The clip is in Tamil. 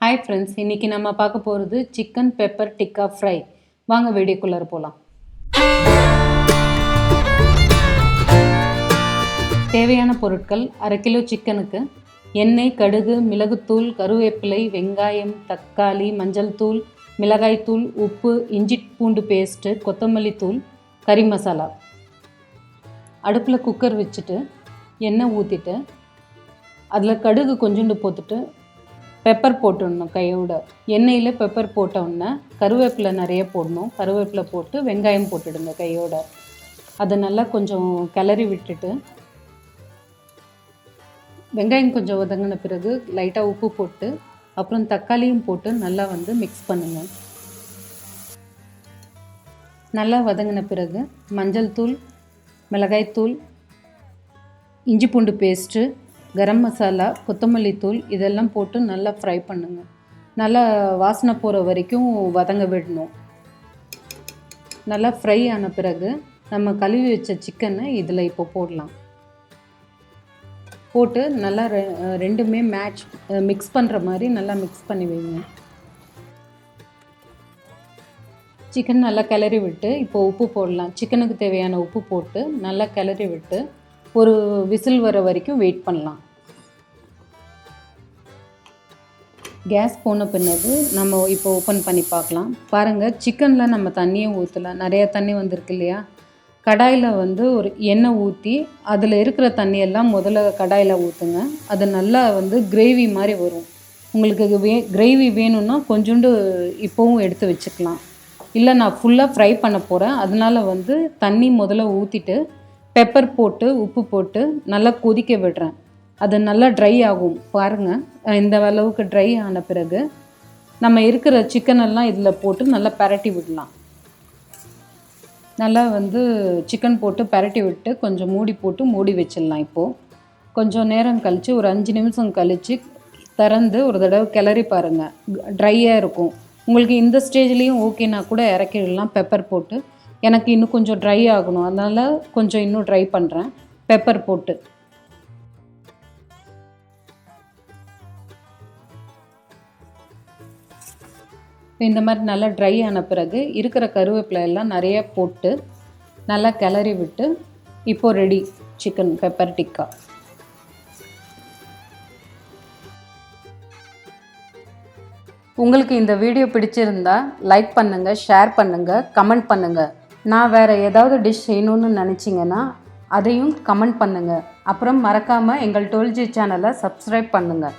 ஹாய் ஃப்ரெண்ட்ஸ், இன்றைக்கி நம்ம பார்க்க போகிறது சிக்கன் பெப்பர் டிக்கா ஃப்ரை. வாங்க வீடியோக்குள்ளார போகலாம். தேவையான பொருட்கள்: அரை கிலோ சிக்கனுக்கு எண்ணெய், கடுகு, மிளகுத்தூள், கருவேப்பிலை, வெங்காயம், தக்காளி, மஞ்சள் தூள், மிளகாய்த்தூள், உப்பு, இஞ்சி பூண்டு பேஸ்ட்டு, கொத்தமல்லி தூள், கறி மசாலா. அடுப்பில் குக்கர் வச்சுட்டு எண்ணெய் ஊற்றிட்டு அதில் கடுகு கொஞ்சோண்டு போட்டுட்டு பெப்பர் போட்டுடணும். கையோட எண்ணெயில் பெப்பர் போட்டோன்னே கருவேப்பிலை நிறைய போடணும். கருவேப்பிலை போட்டு வெங்காயம் போட்டுடுங்க கையோட. அதை நல்லா கொஞ்சம் கிளறி விட்டுட்டு வெங்காயம் கொஞ்சம் வதங்கின பிறகு லைட்டாக உப்பு போட்டு அப்புறம் தக்காளியும் போட்டு நல்லா மிக்ஸ் பண்ணுங்கள். நல்லா வதங்கின பிறகு மஞ்சள் தூள், மிளகாய்த்தூள், இஞ்சி பூண்டு பேஸ்ட்டு, கரம் மசாலா, கொத்தமல்லி தூள் இதெல்லாம் போட்டு நல்லா ஃப்ரை பண்ணுங்கள். நல்லா வாசனை போகிற வரைக்கும் வதங்க விடணும். நல்லா ஃப்ரை ஆன பிறகு நம்ம கழுவி வச்ச சிக்கனை இதில் இப்போ போடலாம். போட்டு நல்லா ரெண்டுமே மிக்ஸ் பண்ணுற மாதிரி நல்லா மிக்ஸ் பண்ணி வைங்க. சிக்கன் நல்லா கிளறி விட்டு இப்போ உப்பு போடலாம். சிக்கனுக்கு தேவையான உப்பு போட்டு நல்லா கிளறி விட்டு ஒரு விசில் வர வரைக்கும் வெயிட் பண்ணலாம். கேஸ் போன பின்னது நம்ம இப்போ ஓப்பன் பண்ணி பார்க்கலாம். பாருங்கள், சிக்கனில் நம்ம தண்ணியை ஊற்றலாம். நிறைய தண்ணி வந்திருக்கு இல்லையா? கடாயில் ஒரு எண்ணெய் ஊற்றி அதில் இருக்கிற தண்ணியெல்லாம் முதல்ல கடாயில் ஊற்றுங்க. அது நல்லா கிரேவி மாதிரி வரும். உங்களுக்கு கிரேவி வேணும்னா கொஞ்சோண்டு இப்போவும் எடுத்து வச்சுக்கலாம். இல்லை, நான் ஃபுல்லாக ஃப்ரை பண்ண போகிறேன், அதனால் தண்ணி முதல்ல ஊற்றிட்டு பெப்பர் போட்டு உப்பு போட்டு நல்லா கொதிக்க விடுறேன். அது நல்லா ட்ரை ஆகும். பாருங்கள், இந்த அளவுக்கு ட்ரை ஆன பிறகு நம்ம இருக்கிற சிக்கனெல்லாம் இதில் போட்டு நல்லா பரட்டி விடலாம். நல்லா சிக்கன் போட்டு பரட்டி விட்டு கொஞ்சம் மூடி போட்டு மூடி வச்சிடலாம். இப்போது கொஞ்சம் நேரம் கழித்து ஒரு 5 நிமிஷம் கழித்து திறந்து ஒரு தடவை கிளறி பாருங்கள். ட்ரையாக இருக்கும். உங்களுக்கு இந்த ஸ்டேஜ்லேயும் ஓகேனா கூட இறக்கிடலாம் பெப்பர் போட்டு. எனக்கு இன்னும் கொஞ்சம் ட்ரை ஆகணும், அதனால் கொஞ்சம் இன்னும் ட்ரை பண்ணுறேன் பெப்பர் போட்டு. இந்த மாதிரி நல்லா ட்ரை ஆன பிறகு இருக்கிற கருவேப்பிலை எல்லாம் நிறைய போட்டு நல்லா கிளறி விட்டு இப்போது ரெடி சிக்கன் பெப்பர் டிக்கா. உங்களுக்கு இந்த வீடியோ பிடிச்சிருந்தா லைக் பண்ணுங்கள், ஷேர் பண்ணுங்கள், கமெண்ட் பண்ணுங்கள். நான் வேறு ஏதாவது டிஷ் செய்யணுன்னு நினச்சிங்கன்னா அதையும் கமெண்ட் பண்ணுங்கள். அப்புறம் மறக்காமல் எங்கள் 12G சேனலை சப்ஸ்கிரைப் பண்ணுங்கள்.